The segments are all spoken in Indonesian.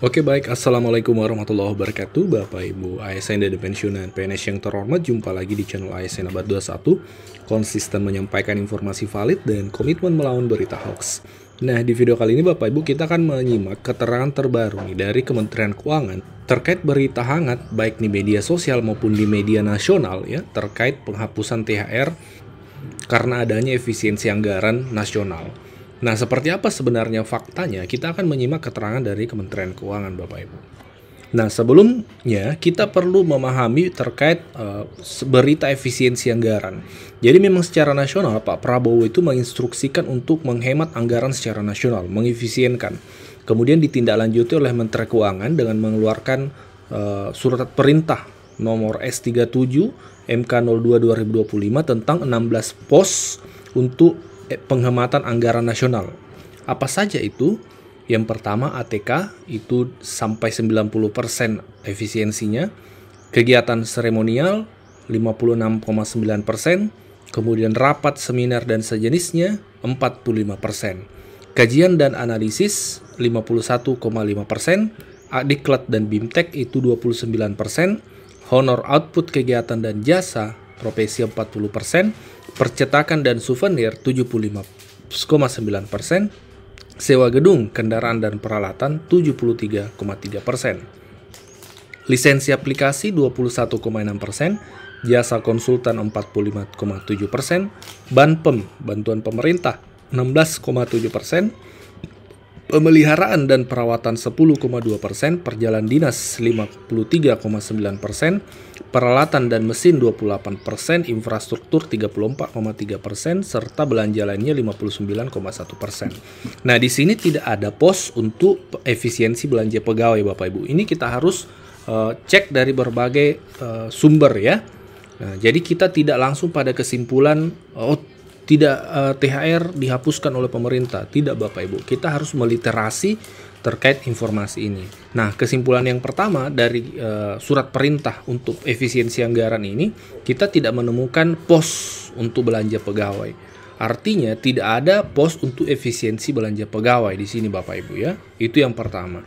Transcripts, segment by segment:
Oke baik, Assalamualaikum warahmatullahi wabarakatuh Bapak Ibu ASN dan pensiunan PNS yang terhormat. Jumpa lagi di channel ASN Abad 21, konsisten menyampaikan informasi valid dan komitmen melawan berita hoax. Nah, di video kali ini Bapak Ibu kita akan menyimak keterangan terbaru nih dari Kementerian Keuangan terkait berita hangat baik di media sosial maupun di media nasional ya, terkait penghapusan THR karena adanya efisiensi anggaran nasional. Nah, seperti apa sebenarnya faktanya? Kita akan menyimak keterangan dari Kementerian Keuangan, Bapak Ibu. Nah, sebelumnya kita perlu memahami terkait berita efisiensi anggaran. Jadi memang secara nasional Pak Prabowo itu menginstruksikan untuk menghemat anggaran secara nasional, mengefisienkan. Kemudian ditindaklanjuti oleh Menteri Keuangan dengan mengeluarkan surat perintah nomor S37 MK02 2025 tentang 16 pos untuk penghematan anggaran nasional. Apa saja itu? Yang pertama ATK itu sampai 90% efisiensinya, kegiatan seremonial 56,9%, kemudian rapat seminar dan sejenisnya 45%, kajian dan analisis 51,5%, Adiklat dan Bimtek itu 29%, honor output kegiatan dan jasa profesi 40%, percetakan dan souvenir 75,9%, sewa gedung, kendaraan dan peralatan 73,3%, lisensi aplikasi 21,6%, jasa konsultan 45,7%, bantuan pemerintah 16,7%, pemeliharaan dan perawatan 10,2%, perjalanan dinas 53,9%, peralatan dan mesin 28%, infrastruktur 34,3%, serta belanja lainnya 59,1%. Nah, di sini tidak ada pos untuk efisiensi belanja pegawai Bapak Ibu. Ini kita harus cek dari berbagai sumber ya. Nah, jadi kita tidak langsung pada kesimpulan tidak THR dihapuskan oleh pemerintah. Tidak Bapak Ibu, kita harus meliterasi terkait informasi ini. Nah, kesimpulan yang pertama dari surat perintah untuk efisiensi anggaran ini, kita tidak menemukan pos untuk belanja pegawai. Artinya tidak ada pos untuk efisiensi belanja pegawai di sini Bapak Ibu ya. Itu yang pertama.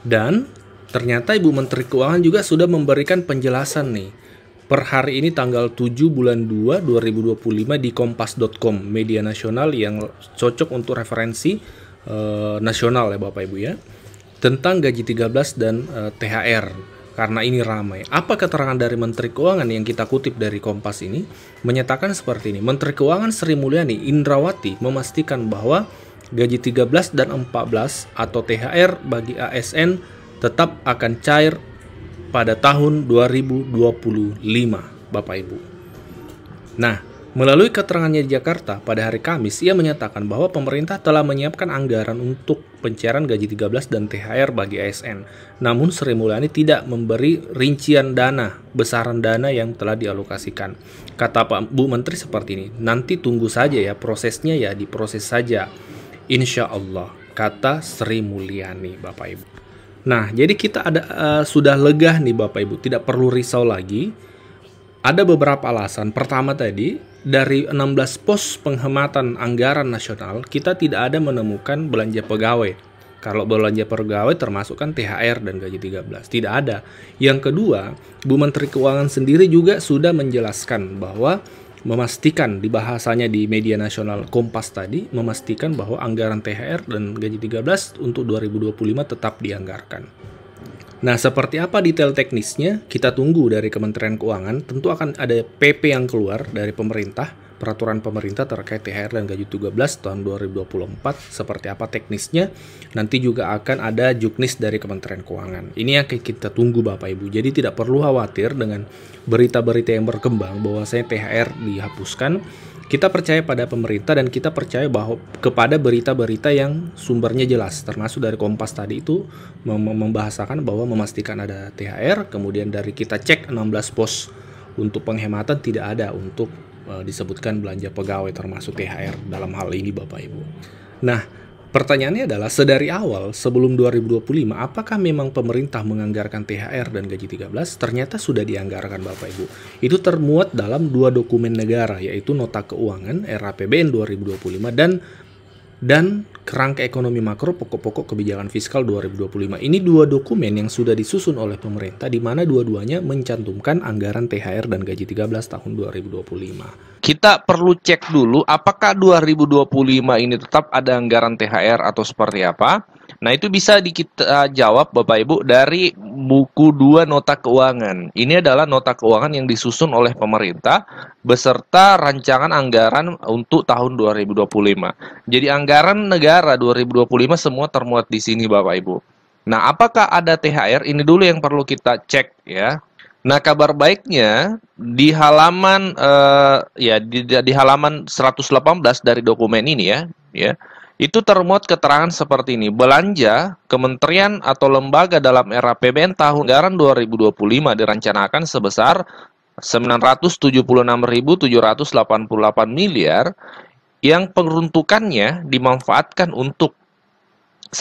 Dan ternyata Ibu Menteri Keuangan juga sudah memberikan penjelasan nih. Per hari ini tanggal 7 bulan 2 2025 di kompas.com, media nasional yang cocok untuk referensi nasional ya Bapak Ibu ya, tentang gaji 13 dan THR, karena ini ramai. Apa keterangan dari Menteri Keuangan yang kita kutip dari Kompas ini? Menyatakan seperti ini, Menteri Keuangan Sri Mulyani Indrawati memastikan bahwa gaji 13 dan 14 atau THR bagi ASN tetap akan cair pada tahun 2025, Bapak Ibu. Nah, melalui keterangannya di Jakarta pada hari Kamis, ia menyatakan bahwa pemerintah telah menyiapkan anggaran untuk pencairan gaji 13 dan THR bagi ASN. Namun Sri Mulyani tidak memberi rincian dana, besaran dana yang telah dialokasikan. Kata Pak Bu Menteri seperti ini, nanti tunggu saja ya, prosesnya ya diproses saja. Insya Allah, kata Sri Mulyani, Bapak Ibu. Nah, jadi kita sudah lega nih Bapak Ibu, tidak perlu risau lagi. Ada beberapa alasan. Pertama tadi, dari 16 pos penghematan anggaran nasional, kita tidak ada menemukan belanja pegawai. Kalau belanja pegawai termasuk kan THR dan gaji 13, tidak ada. Yang kedua, Bu Menteri Keuangan sendiri juga sudah menjelaskan bahwa memastikan di bahasanya di media nasional Kompas tadi, memastikan bahwa anggaran THR dan gaji 13 untuk 2025 tetap dianggarkan. Nah, seperti apa detail teknisnya? Kita tunggu dari Kementerian Keuangan. Tentu akan ada PP yang keluar dari pemerintah, peraturan pemerintah terkait THR dan gaji 13 tahun 2024. Seperti apa teknisnya? Nanti juga akan ada juknis dari Kementerian Keuangan. Ini yang kita tunggu Bapak Ibu. Jadi tidak perlu khawatir dengan berita-berita yang berkembang bahwasanya THR dihapuskan. Kita percaya pada pemerintah dan kita percaya bahwa kepada berita-berita yang sumbernya jelas, termasuk dari Kompas tadi itu membahasakan bahwa memastikan ada THR, kemudian dari kita cek 16 pos untuk penghematan tidak ada untuk disebutkan belanja pegawai termasuk THR dalam hal ini Bapak Ibu. Nah, pertanyaannya adalah sedari awal sebelum 2025 apakah memang pemerintah menganggarkan THR dan gaji 13? Ternyata sudah dianggarkan Bapak Ibu. Itu termuat dalam 2 dokumen negara, yaitu Nota Keuangan RAPBN 2025 dan Kerangka Ekonomi Makro Pokok-pokok Kebijakan Fiskal 2025. Ini dua dokumen yang sudah disusun oleh pemerintah, di mana dua-duanya mencantumkan anggaran THR dan gaji 13 tahun 2025. Kita perlu cek dulu apakah 2025 ini tetap ada anggaran THR atau seperti apa. Nah, itu bisa kita jawab Bapak Ibu dari buku 2 nota keuangan. Ini adalah nota keuangan yang disusun oleh pemerintah beserta rancangan anggaran untuk tahun 2025. Jadi anggaran negara 2025 semua termuat di sini Bapak Ibu. Nah, apakah ada THR? Ini dulu yang perlu kita cek ya. Nah, kabar baiknya di halaman di halaman 118 dari dokumen ini ya. Itu termuat keterangan seperti ini. Belanja kementerian atau lembaga dalam era APBN tahun anggaran 2025 direncanakan sebesar 976.788 miliar yang peruntukannya dimanfaatkan untuk 1.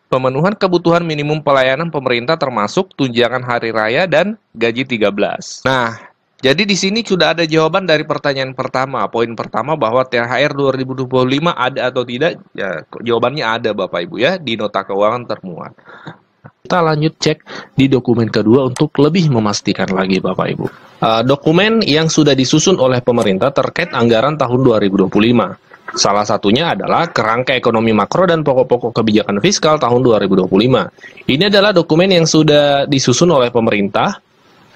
Pemenuhan kebutuhan minimum pelayanan pemerintah termasuk tunjangan hari raya dan gaji 13. Nah, jadi di sini sudah ada jawaban dari pertanyaan pertama. Poin pertama bahwa THR 2025 ada atau tidak? Ya, jawabannya ada Bapak Ibu ya, di nota keuangan termuat. Kita lanjut cek di dokumen kedua untuk lebih memastikan lagi Bapak Ibu. Dokumen yang sudah disusun oleh pemerintah terkait anggaran tahun 2025. Salah satunya adalah Kerangka Ekonomi Makro dan Pokok-pokok Kebijakan Fiskal tahun 2025. Ini adalah dokumen yang sudah disusun oleh pemerintah.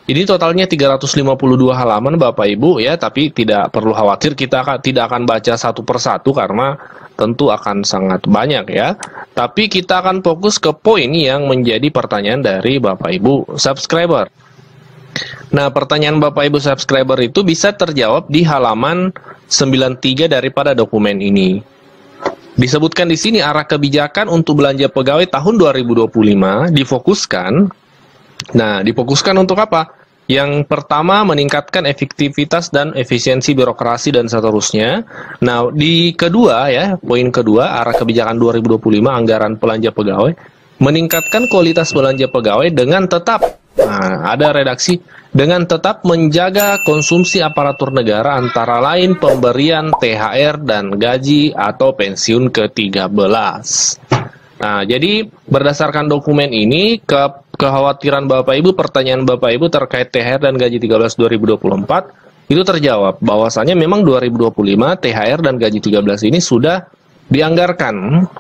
Ini totalnya 352 halaman Bapak Ibu ya, tapi tidak perlu khawatir, kita tidak akan baca satu persatu karena tentu akan sangat banyak ya. Tapi kita akan fokus ke poin yang menjadi pertanyaan dari Bapak Ibu subscriber. Nah, pertanyaan Bapak Ibu subscriber itu bisa terjawab di halaman 93 daripada dokumen ini. Disebutkan di sini arah kebijakan untuk belanja pegawai tahun 2025 difokuskan. Nah, difokuskan untuk apa? Yang pertama, meningkatkan efektivitas dan efisiensi birokrasi dan seterusnya. Nah, di kedua ya, poin kedua, arah kebijakan 2025 anggaran belanja pegawai, meningkatkan kualitas belanja pegawai dengan tetap, nah, ada redaksi, dengan tetap menjaga konsumsi aparatur negara antara lain pemberian THR dan gaji atau pensiun ke-13. Nah, jadi berdasarkan dokumen ini, kekhawatiran Bapak Ibu, pertanyaan Bapak Ibu terkait THR dan gaji 13 2024 itu terjawab. Bahwasanya memang 2025 THR dan gaji 13 ini sudah dianggarkan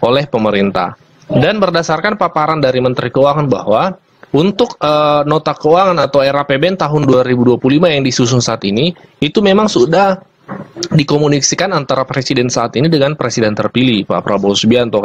oleh pemerintah. Dan berdasarkan paparan dari Menteri Keuangan bahwa untuk nota keuangan atau era APBN tahun 2025 yang disusun saat ini, itu memang sudah dikomunikasikan antara Presiden saat ini dengan Presiden terpilih, Pak Prabowo Subianto.